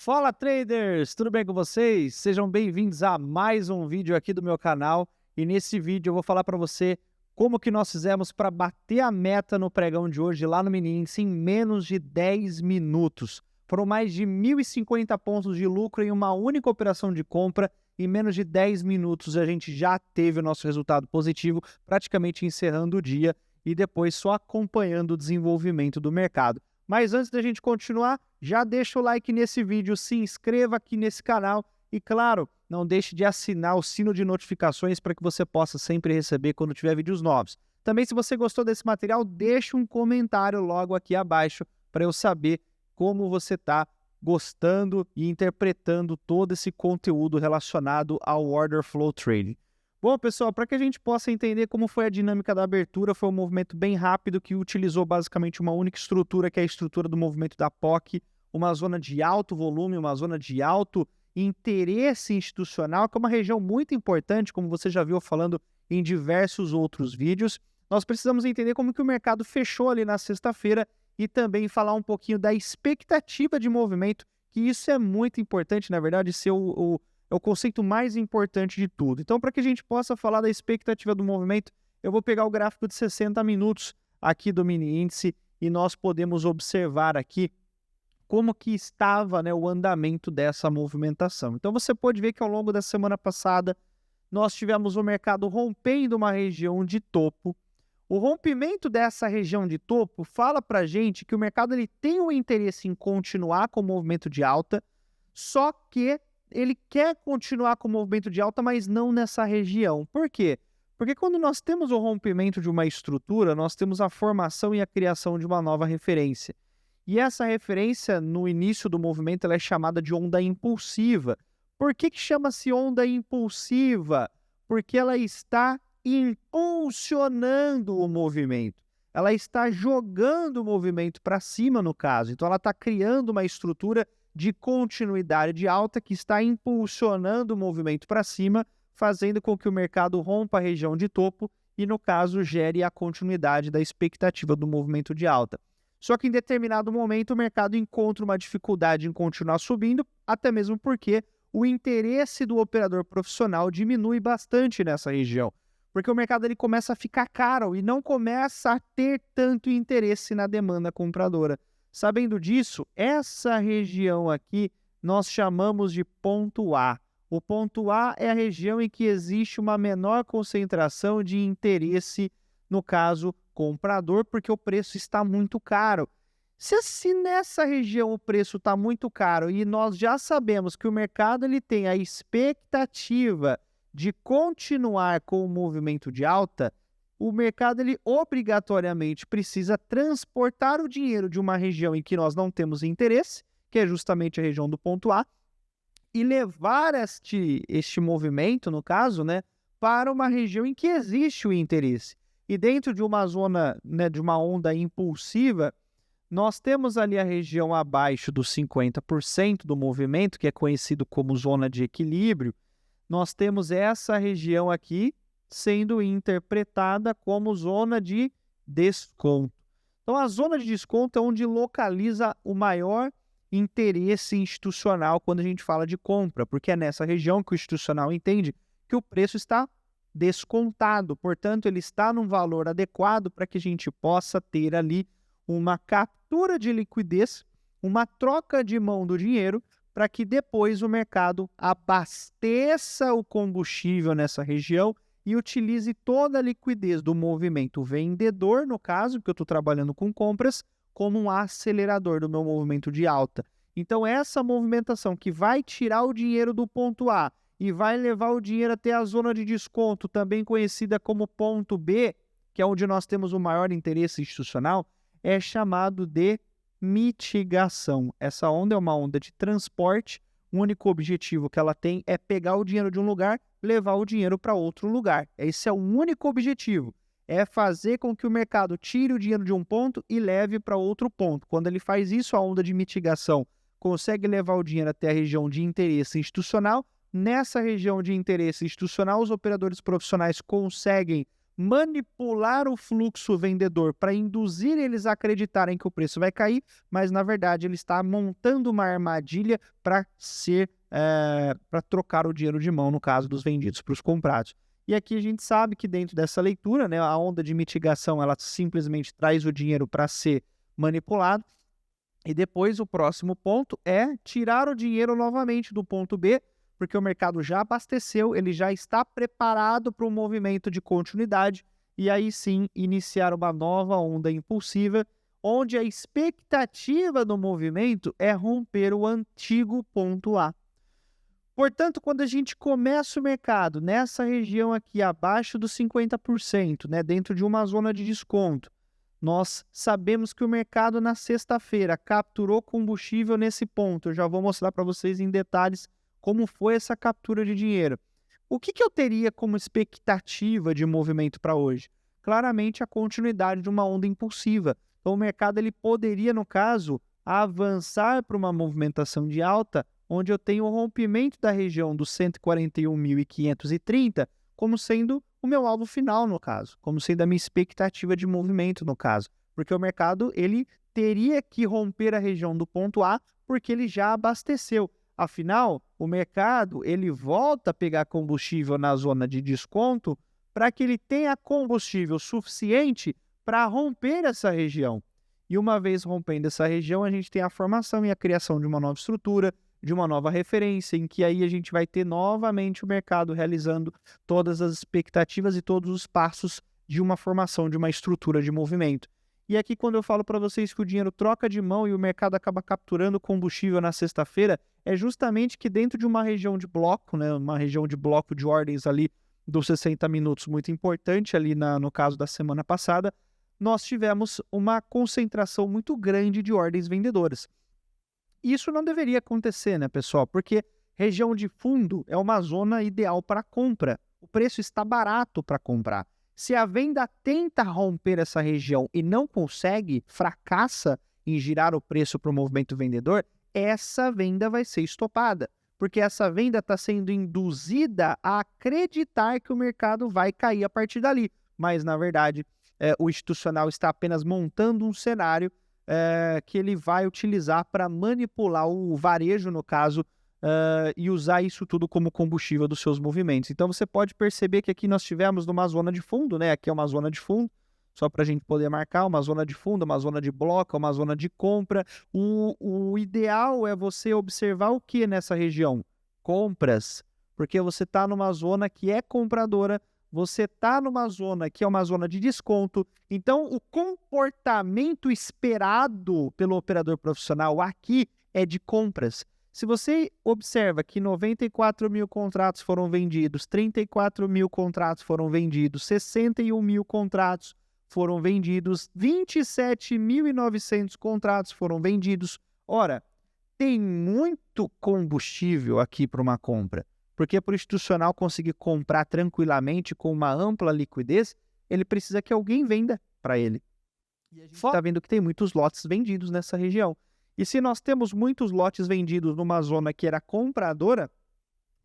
Fala traders, tudo bem com vocês? Sejam bem-vindos a mais um vídeo aqui do meu canal e nesse vídeo eu vou falar para você como que nós fizemos para bater a meta no pregão de hoje lá no mini índice em menos de 10 minutos. Foram mais de 1.050 pontos de lucro em uma única operação de compra. Em menos de 10 minutos a gente já teve o nosso resultado positivo, praticamente encerrando o dia e depois só acompanhando o desenvolvimento do mercado. Mas antes da gente continuar, já deixa o like nesse vídeo, se inscreva aqui nesse canal e, claro, não deixe de assinar o sino de notificações para que você possa sempre receber quando tiver vídeos novos. Também, se você gostou desse material, deixe um comentário logo aqui abaixo para eu saber como você está gostando e interpretando todo esse conteúdo relacionado ao Order Flow Trading. Bom, pessoal, para que a gente possa entender como foi a dinâmica da abertura, foi um movimento bem rápido que utilizou basicamente uma única estrutura, que é a estrutura do movimento da POC, uma zona de alto volume, uma zona de alto interesse institucional, que é uma região muito importante, como você já viu falando em diversos outros vídeos. Nós precisamos entender como que o mercado fechou ali na sexta-feira e também falar um pouquinho da expectativa de movimento, que isso é muito importante, na verdade, ser é o conceito mais importante de tudo. Então, para que a gente possa falar da expectativa do movimento, eu vou pegar o gráfico de 60 minutos aqui do mini índice e nós podemos observar aqui como que estava, né, o andamento dessa movimentação. Então, você pode ver que ao longo da semana passada nós tivemos o mercado rompendo uma região de topo. O rompimento dessa região de topo fala para a gente que o mercado ele tem o interesse em continuar com o movimento de alta, só que ele quer continuar com o movimento de alta, mas não nessa região. Por quê? Porque quando nós temos o rompimento de uma estrutura, nós temos a formação e a criação de uma nova referência. E essa referência, no início do movimento, ela é chamada de onda impulsiva. Por que chama-se onda impulsiva? Porque ela está impulsionando o movimento. Ela está jogando o movimento para cima, no caso. Então, ela está criando uma estrutura de continuidade de alta que está impulsionando o movimento para cima, fazendo com que o mercado rompa a região de topo e, no caso, gere a continuidade da expectativa do movimento de alta. Só que em determinado momento o mercado encontra uma dificuldade em continuar subindo, até mesmo porque o interesse do operador profissional diminui bastante nessa região, porque o mercado ele começa a ficar caro e não começa a ter tanto interesse na demanda compradora. Sabendo disso, essa região aqui nós chamamos de ponto A. O ponto A é a região em que existe uma menor concentração de interesse, no caso, comprador, porque o preço está muito caro. Se nessa região o preço está muito caro e nós já sabemos que o mercado ele tem a expectativa de continuar com o movimento de alta, o mercado ele obrigatoriamente precisa transportar o dinheiro de uma região em que nós não temos interesse, que é justamente a região do ponto A, e levar este movimento, no caso, né, para uma região em que existe o interesse. E dentro de uma zona, né, de uma onda impulsiva, nós temos ali a região abaixo dos 50% do movimento, que é conhecido como zona de equilíbrio. Nós temos essa região aqui sendo interpretada como zona de desconto. Então, a zona de desconto é onde localiza o maior interesse institucional quando a gente fala de compra, porque é nessa região que o institucional entende que o preço está descontado, portanto, ele está num valor adequado para que a gente possa ter ali uma captura de liquidez, uma troca de mão do dinheiro, para que depois o mercado abasteça o combustível nessa região e utilize toda a liquidez do movimento vendedor, no caso, que eu estou trabalhando com compras, como um acelerador do meu movimento de alta. Então, essa movimentação que vai tirar o dinheiro do ponto A e vai levar o dinheiro até a zona de desconto, também conhecida como ponto B, que é onde nós temos o maior interesse institucional, é chamado de mitigação. Essa onda é uma onda de transporte, o único objetivo que ela tem é pegar o dinheiro de um lugar, levar o dinheiro para outro lugar. Esse é o único objetivo, é fazer com que o mercado tire o dinheiro de um ponto e leve para outro ponto. Quando ele faz isso, a onda de mitigação consegue levar o dinheiro até a região de interesse institucional. Nessa região de interesse institucional, os operadores profissionais conseguem manipular o fluxo vendedor para induzir eles a acreditarem que o preço vai cair, mas na verdade ele está montando uma armadilha para para trocar o dinheiro de mão, no caso dos vendidos para os comprados. E aqui a gente sabe que dentro dessa leitura, né, a onda de mitigação ela simplesmente traz o dinheiro para ser manipulado. E depois o próximo ponto é tirar o dinheiro novamente do ponto B, porque o mercado já abasteceu, ele já está preparado para um movimento de continuidade, e aí sim iniciar uma nova onda impulsiva, onde a expectativa do movimento é romper o antigo ponto A. Portanto, quando a gente começa o mercado nessa região aqui, abaixo dos 50%, né, dentro de uma zona de desconto, nós sabemos que o mercado na sexta-feira capturou combustível nesse ponto. Eu já vou mostrar para vocês em detalhes como foi essa captura de dinheiro. O que eu teria como expectativa de movimento para hoje? Claramente a continuidade de uma onda impulsiva. Então o mercado ele poderia, no caso, avançar para uma movimentação de alta, onde eu tenho o rompimento da região dos 141.530 como sendo o meu alvo final, no caso, como sendo a minha expectativa de movimento, no caso, porque o mercado ele teria que romper a região do ponto A, porque ele já abasteceu. Afinal, o mercado ele volta a pegar combustível na zona de desconto para que ele tenha combustível suficiente para romper essa região. E uma vez rompendo essa região, a gente tem a formação e a criação de uma nova estrutura, de uma nova referência, em que aí a gente vai ter novamente o mercado realizando todas as expectativas e todos os passos de uma formação, de uma estrutura de movimento. E aqui quando eu falo para vocês que o dinheiro troca de mão e o mercado acaba capturando combustível na sexta-feira, é justamente que dentro de uma região de bloco, né, uma região de bloco de ordens ali dos 60 minutos, muito importante ali no caso da semana passada, nós tivemos uma concentração muito grande de ordens vendedoras. Isso não deveria acontecer, né, pessoal? Porque região de fundo é uma zona ideal para compra. O preço está barato para comprar. Se a venda tenta romper essa região e não consegue, fracassa em girar o preço para o movimento vendedor, essa venda vai ser estopada. Porque essa venda está sendo induzida a acreditar que o mercado vai cair a partir dali. Mas, na verdade, o institucional está apenas montando um cenário que ele vai utilizar para manipular o varejo, no caso, e usar isso tudo como combustível dos seus movimentos. Então você pode perceber que aqui nós tivemos numa zona de fundo, né? Aqui é uma zona de fundo, só para a gente poder marcar, uma zona de fundo, uma zona de bloco, uma zona de compra. O ideal é você observar o que nessa região? Compras, porque você está numa zona que é compradora, você está numa zona que é uma zona de desconto, então o comportamento esperado pelo operador profissional aqui é de compras. Se você observa que 94 mil contratos foram vendidos, 34 mil contratos foram vendidos, 61 mil contratos foram vendidos, 27.900 contratos foram vendidos, ora, tem muito combustível aqui para uma compra. Porque para o institucional conseguir comprar tranquilamente com uma ampla liquidez, ele precisa que alguém venda para ele. E a gente está vendo que tem muitos lotes vendidos nessa região. E se nós temos muitos lotes vendidos numa zona que era compradora,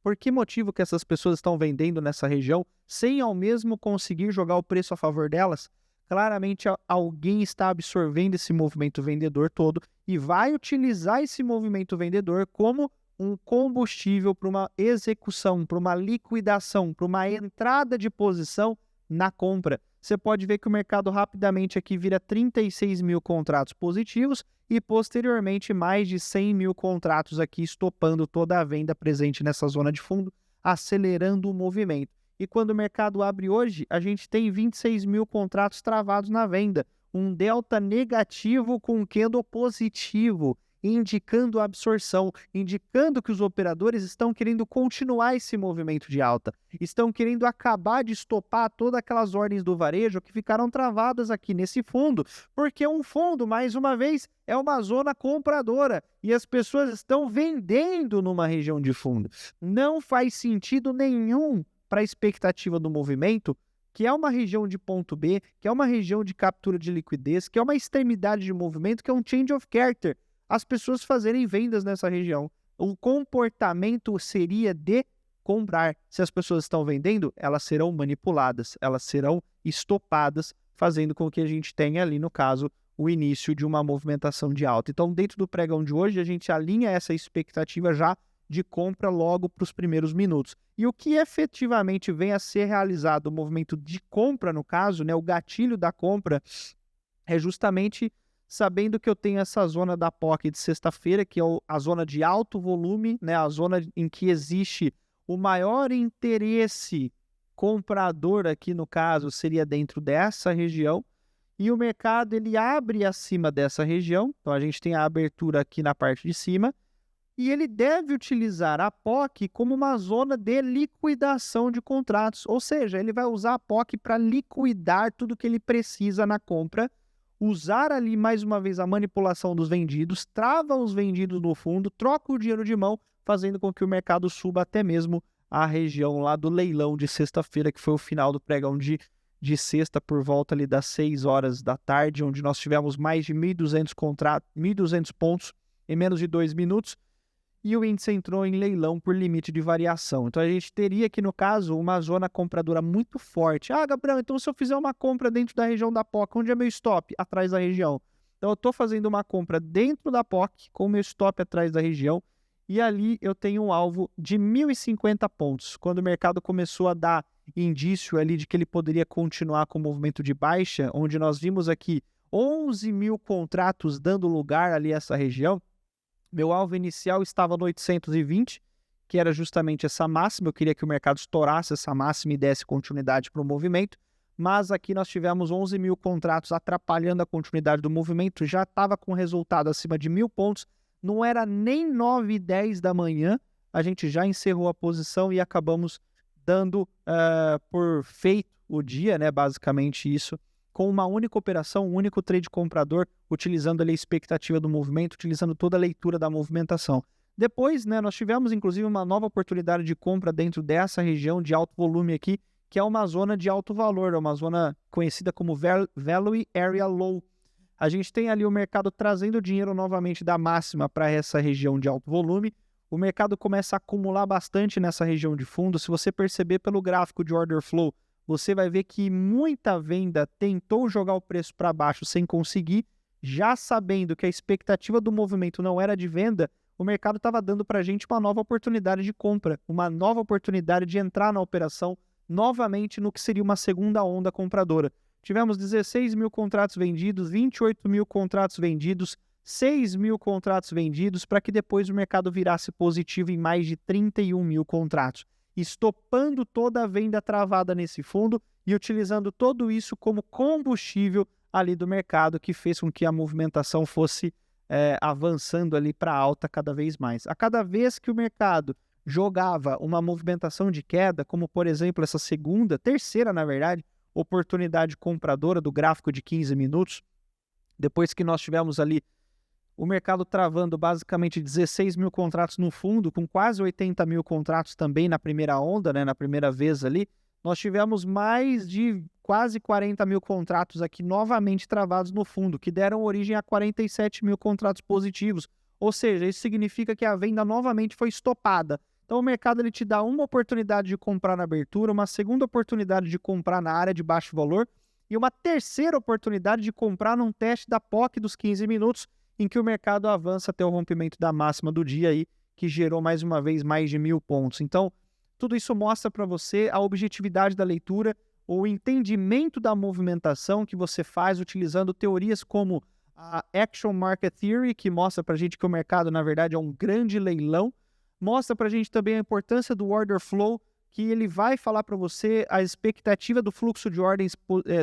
por que motivo que essas pessoas estão vendendo nessa região sem ao mesmo conseguir jogar o preço a favor delas? Claramente alguém está absorvendo esse movimento vendedor todo e vai utilizar esse movimento vendedor como um combustível para uma execução, para uma liquidação, para uma entrada de posição na compra. Você pode ver que o mercado rapidamente aqui vira 36 mil contratos positivos e posteriormente mais de 100 mil contratos aqui estopando toda a venda presente nessa zona de fundo, acelerando o movimento. E quando o mercado abre hoje, a gente tem 26 mil contratos travados na venda, um delta negativo com um candle positivo, indicando a absorção, indicando que os operadores estão querendo continuar esse movimento de alta, estão querendo acabar de estopar todas aquelas ordens do varejo que ficaram travadas aqui nesse fundo, porque um fundo, mais uma vez, é uma zona compradora e as pessoas estão vendendo numa região de fundo. Não faz sentido nenhum para a expectativa do movimento, que é uma região de ponto B, que é uma região de captura de liquidez, que é uma extremidade de movimento, que é um change of character, as pessoas fazerem vendas nessa região. O comportamento seria de comprar. Se as pessoas estão vendendo, elas serão manipuladas, elas serão estopadas, fazendo com que a gente tenha ali, no caso, o início de uma movimentação de alta. Então, dentro do pregão de hoje, a gente alinha essa expectativa já de compra logo para os primeiros minutos. E o que efetivamente vem a ser realizado, o movimento de compra, no caso, né, o gatilho da compra, é justamente sabendo que eu tenho essa zona da POC de sexta-feira, que é a zona de alto volume, né, a zona em que existe o maior interesse comprador aqui, no caso, seria dentro dessa região, e o mercado ele abre acima dessa região, então a gente tem a abertura aqui na parte de cima, e ele deve utilizar a POC como uma zona de liquidação de contratos, ou seja, ele vai usar a POC para liquidar tudo que ele precisa na compra, usar ali mais uma vez a manipulação dos vendidos, trava os vendidos no fundo, troca o dinheiro de mão, fazendo com que o mercado suba até mesmo a região lá do leilão de sexta-feira, que foi o final do pregão de sexta, por volta ali das 6 horas da tarde, onde nós tivemos mais de 1.200 contratos, 1.200 pontos em menos de 2 minutos, e o índice entrou em leilão por limite de variação. Então a gente teria aqui, no caso, uma zona compradora muito forte. Ah, Gabriel, então se eu fizer uma compra dentro da região da POC, onde é meu stop? Atrás da região. Então eu estou fazendo uma compra dentro da POC, com o meu stop atrás da região, e ali eu tenho um alvo de 1.050 pontos. Quando o mercado começou a dar indício ali de que ele poderia continuar com o movimento de baixa, onde nós vimos aqui 11 mil contratos dando lugar ali a essa região, meu alvo inicial estava no 820, que era justamente essa máxima. Eu queria que o mercado estourasse essa máxima e desse continuidade para o movimento, mas aqui nós tivemos 11 mil contratos atrapalhando a continuidade do movimento, já estava com resultado acima de 1.000 pontos, não era nem 9h10 da manhã, a gente já encerrou a posição e acabamos dando por feito o dia, né, basicamente isso, com uma única operação, um único trade comprador, utilizando ali a expectativa do movimento, utilizando toda a leitura da movimentação. Depois, né, nós tivemos inclusive uma nova oportunidade de compra dentro dessa região de alto volume aqui, que é uma zona de alto valor, é uma zona conhecida como Value Area Low. A gente tem ali o mercado trazendo dinheiro novamente da máxima para essa região de alto volume. O mercado começa a acumular bastante nessa região de fundo. Se você perceber pelo gráfico de order flow, você vai ver que muita venda tentou jogar o preço para baixo sem conseguir, já sabendo que a expectativa do movimento não era de venda, o mercado estava dando para a gente uma nova oportunidade de compra, uma nova oportunidade de entrar na operação novamente no que seria uma segunda onda compradora. Tivemos 16 mil contratos vendidos, 28 mil contratos vendidos, 6 mil contratos vendidos, para que depois o mercado virasse positivo em mais de 31 mil contratos, estopando toda a venda travada nesse fundo e utilizando tudo isso como combustível ali do mercado, que fez com que a movimentação fosse avançando ali para alta cada vez mais. A cada vez que o mercado jogava uma movimentação de queda, como por exemplo essa terceira na verdade, oportunidade compradora do gráfico de 15 minutos, depois que nós tivemos ali o mercado travando basicamente 16 mil contratos no fundo, com quase 80 mil contratos também na primeira onda, né, na primeira vez ali, nós tivemos mais de quase 40 mil contratos aqui novamente travados no fundo, que deram origem a 47 mil contratos positivos. Ou seja, isso significa que a venda novamente foi estopada. Então o mercado ele te dá uma oportunidade de comprar na abertura, uma segunda oportunidade de comprar na área de baixo valor e uma terceira oportunidade de comprar num teste da POC dos 15 minutos, em que o mercado avança até o rompimento da máxima do dia aí, que gerou mais uma vez mais de 1.000 pontos. Então, tudo isso mostra para você a objetividade da leitura, o entendimento da movimentação que você faz utilizando teorias como a Action Market Theory, que mostra para a gente que o mercado, na verdade, é um grande leilão, mostra para a gente também a importância do Order Flow, que ele vai falar para você a expectativa do fluxo de ordens,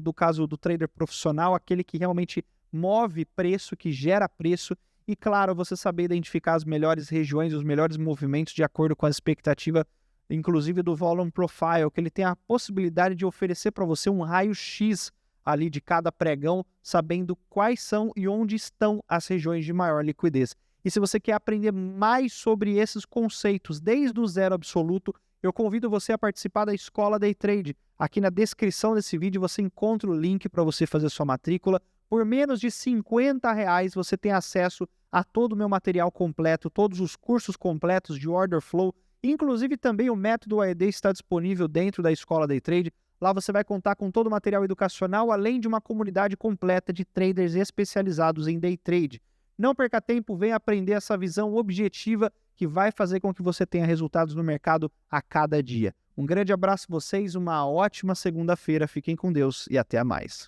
do caso do trader profissional, aquele que realmente move preço, que gera preço, e claro, você saber identificar as melhores regiões, os melhores movimentos de acordo com a expectativa, inclusive do Volume Profile, que ele tem a possibilidade de oferecer para você um raio-x ali de cada pregão, sabendo quais são e onde estão as regiões de maior liquidez. E se você quer aprender mais sobre esses conceitos desde o zero absoluto, eu convido você a participar da Escola Day Trade. Aqui na descrição desse vídeo você encontra o link para você fazer sua matrícula. Por menos de R$50 você tem acesso a todo o meu material completo, todos os cursos completos de Order Flow Inclusive, também o método AED está disponível dentro da Escola Day Trade. Lá você vai contar com todo o material educacional, além de uma comunidade completa de traders especializados em Day Trade. Não perca tempo, venha aprender essa visão objetiva que vai fazer com que você tenha resultados no mercado a cada dia. Um grande abraço a vocês, uma ótima segunda-feira, fiquem com Deus e até mais.